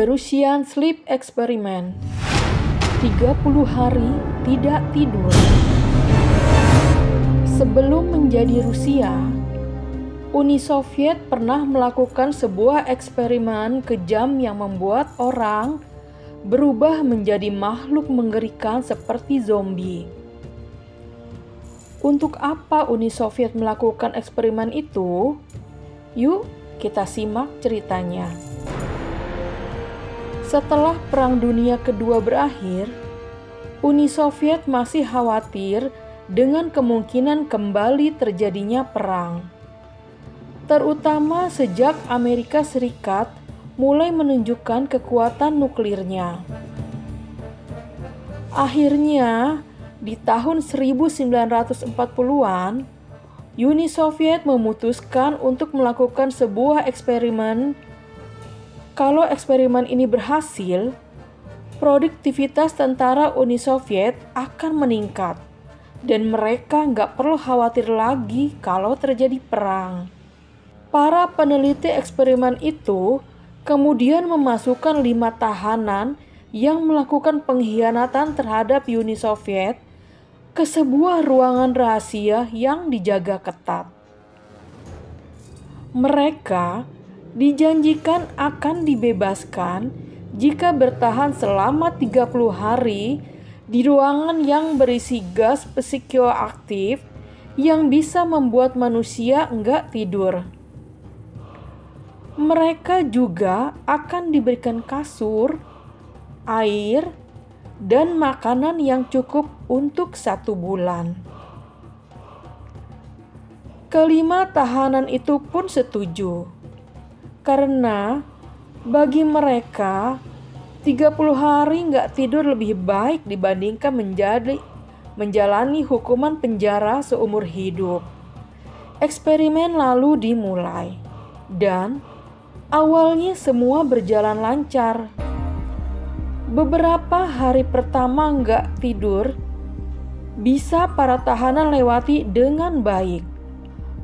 The Russian Sleep Experiment. 30 hari tidak tidur. Sebelum menjadi Rusia, Uni Soviet pernah melakukan sebuah eksperimen kejam yang membuat orang berubah menjadi makhluk mengerikan seperti zombie. Untuk apa Uni Soviet melakukan eksperimen itu? Yuk, kita simak ceritanya. Setelah Perang Dunia Kedua berakhir, Uni Soviet masih khawatir dengan kemungkinan kembali terjadinya perang. Terutama sejak Amerika Serikat mulai menunjukkan kekuatan nuklirnya. Akhirnya, di tahun 1940-an, Uni Soviet memutuskan untuk melakukan sebuah eksperimen. Kalau eksperimen ini berhasil, produktivitas tentara Uni Soviet akan meningkat dan mereka nggak perlu khawatir lagi kalau terjadi perang. Para peneliti eksperimen itu kemudian memasukkan 5 tahanan yang melakukan pengkhianatan terhadap Uni Soviet ke sebuah ruangan rahasia yang dijaga ketat. Mereka dijanjikan akan dibebaskan jika bertahan selama 30 hari di ruangan yang berisi gas psikoaktif yang bisa membuat manusia enggak tidur. Mereka juga akan diberikan kasur, air, dan makanan yang cukup untuk 1 bulan. Kelima tahanan itu pun setuju. Karena bagi mereka 30 hari nggak tidur lebih baik dibandingkan menjalani hukuman penjara seumur hidup. Eksperimen lalu dimulai dan awalnya semua berjalan lancar. Beberapa hari pertama nggak tidur bisa para tahanan lewati dengan baik.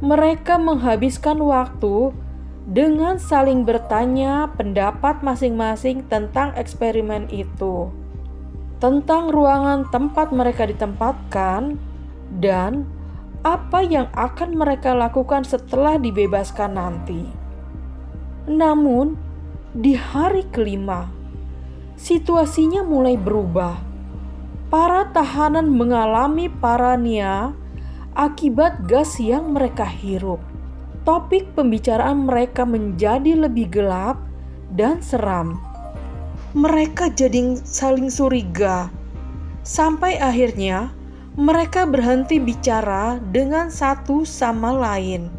Mereka menghabiskan waktu dengan saling bertanya pendapat masing-masing tentang eksperimen itu, tentang ruangan tempat mereka ditempatkan, dan apa yang akan mereka lakukan setelah dibebaskan nanti. Namun, di hari kelima, situasinya mulai berubah. Para tahanan mengalami paranoia akibat gas yang mereka hirup. Topik pembicaraan mereka menjadi lebih gelap dan seram. Mereka jadi saling curiga. Sampai akhirnya mereka berhenti bicara dengan satu sama lain.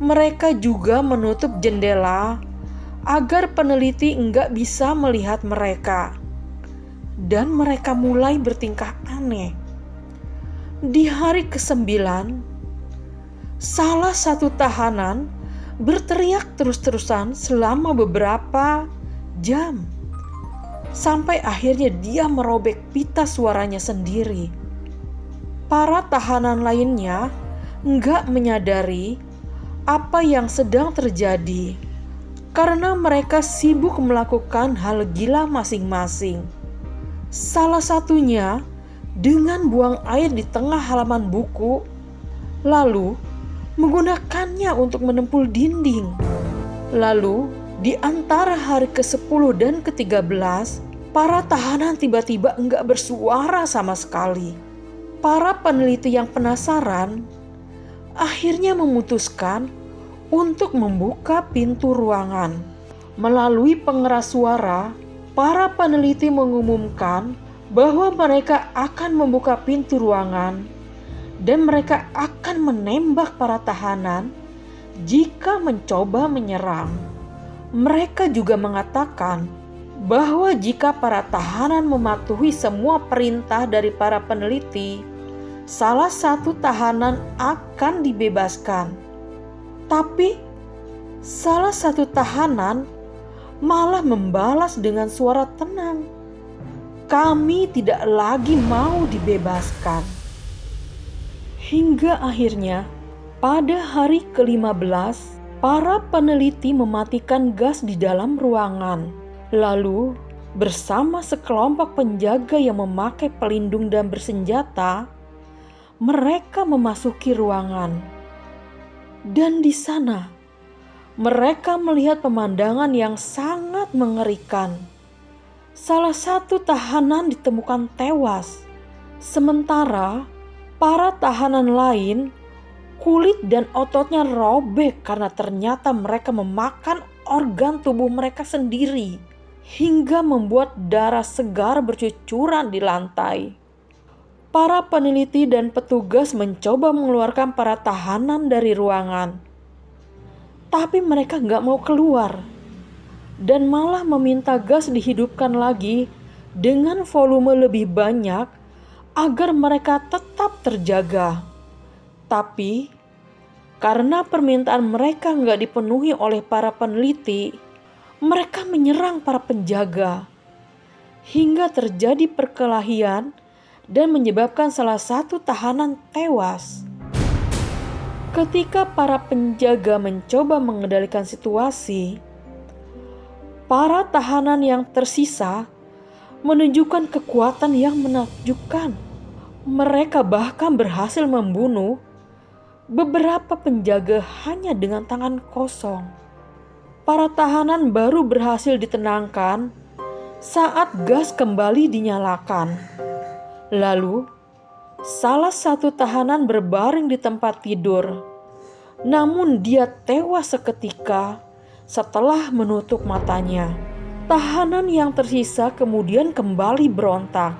Mereka juga menutup jendela agar peneliti enggak bisa melihat mereka. Dan mereka mulai bertingkah aneh. Di hari ke-9, salah satu tahanan berteriak terus-terusan selama beberapa jam. Sampai akhirnya dia merobek pita suaranya sendiri. Para tahanan lainnya enggak menyadari apa yang sedang terjadi karena mereka sibuk melakukan hal gila masing-masing. Salah satunya dengan buang air di tengah halaman buku, lalu menggunakannya untuk menempul dinding. Lalu, di antara hari ke-10 dan ke-13, para tahanan tiba-tiba enggak bersuara sama sekali. Para peneliti yang penasaran akhirnya memutuskan untuk membuka pintu ruangan. Melalui pengeras suara, para peneliti mengumumkan bahwa mereka akan membuka pintu ruangan dan mereka akan menembak para tahanan jika mencoba menyerang. Mereka juga mengatakan bahwa jika para tahanan mematuhi semua perintah dari para peneliti, salah satu tahanan akan dibebaskan. Tapi salah satu tahanan malah membalas dengan suara tenang, "Kami tidak lagi mau dibebaskan." Hingga akhirnya pada hari ke-15, Para peneliti mematikan gas di dalam ruangan. Lalu, bersama sekelompok penjaga yang memakai pelindung dan bersenjata, mereka memasuki ruangan. Dan di sana, mereka melihat pemandangan yang sangat mengerikan. Salah satu tahanan ditemukan tewas, sementara para tahanan lain kulit dan ototnya robek karena ternyata mereka memakan organ tubuh mereka sendiri, hingga membuat darah segar bercucuran di lantai. Para peneliti dan petugas mencoba mengeluarkan para tahanan dari ruangan. Tapi mereka nggak mau keluar dan malah meminta gas dihidupkan lagi dengan volume lebih banyak agar mereka tetap terjaga. Tapi karena permintaan mereka nggak dipenuhi oleh para peneliti, mereka menyerang para penjaga hingga terjadi perkelahian dan menyebabkan salah satu tahanan tewas. Ketika para penjaga mencoba mengendalikan situasi, para tahanan yang tersisa menunjukkan kekuatan yang menakjubkan. Mereka bahkan berhasil membunuh beberapa penjaga hanya dengan tangan kosong. Para tahanan baru berhasil ditenangkan saat gas kembali dinyalakan. Lalu, salah satu tahanan berbaring di tempat tidur, namun dia tewas seketika setelah menutup matanya. Tahanan yang tersisa kemudian kembali berontak,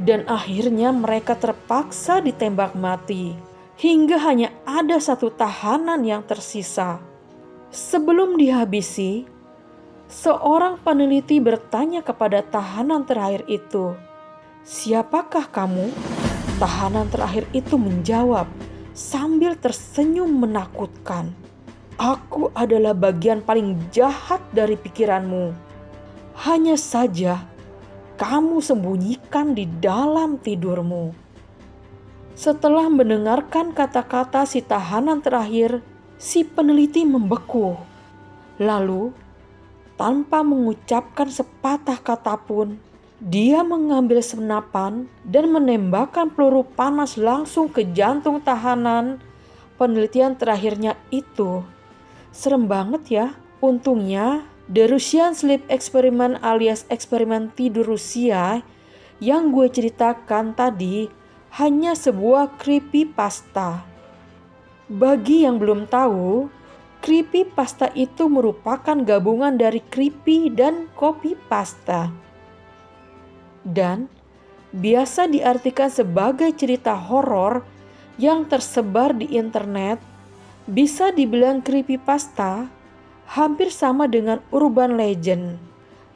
dan akhirnya mereka terpaksa ditembak mati, hingga hanya ada satu tahanan yang tersisa. Sebelum dihabisi, seorang peneliti bertanya kepada tahanan terakhir itu, "Siapakah kamu?" Tahanan terakhir itu menjawab sambil tersenyum menakutkan, "Aku adalah bagian paling jahat dari pikiranmu. Hanya saja kamu sembunyikan di dalam tidurmu." Setelah mendengarkan kata-kata si tahanan terakhir, si peneliti membeku. Lalu, tanpa mengucapkan sepatah kata pun, dia mengambil senapan dan menembakkan peluru panas langsung ke jantung tahanan penelitian terakhirnya itu. Serem banget ya. Untungnya, The Russian Sleep Experiment alias eksperimen tidur Rusia yang gue ceritakan tadi hanya sebuah creepypasta. Bagi yang belum tahu, creepypasta itu merupakan gabungan dari creepy dan copypasta, dan biasa diartikan sebagai cerita horor yang tersebar di internet. Bisa dibilang creepypasta hampir sama dengan urban legend,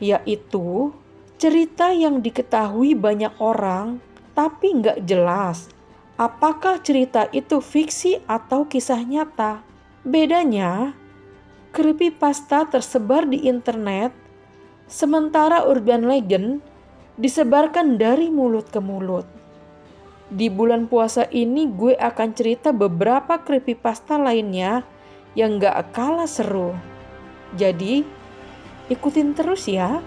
yaitu cerita yang diketahui banyak orang tapi nggak jelas apakah cerita itu fiksi atau kisah nyata. Bedanya, creepypasta tersebar di internet, sementara urban legend disebarkan dari mulut ke mulut. Di bulan puasa ini gue akan cerita beberapa creepypasta lainnya yang gak kalah seru. Jadi, ikutin terus ya.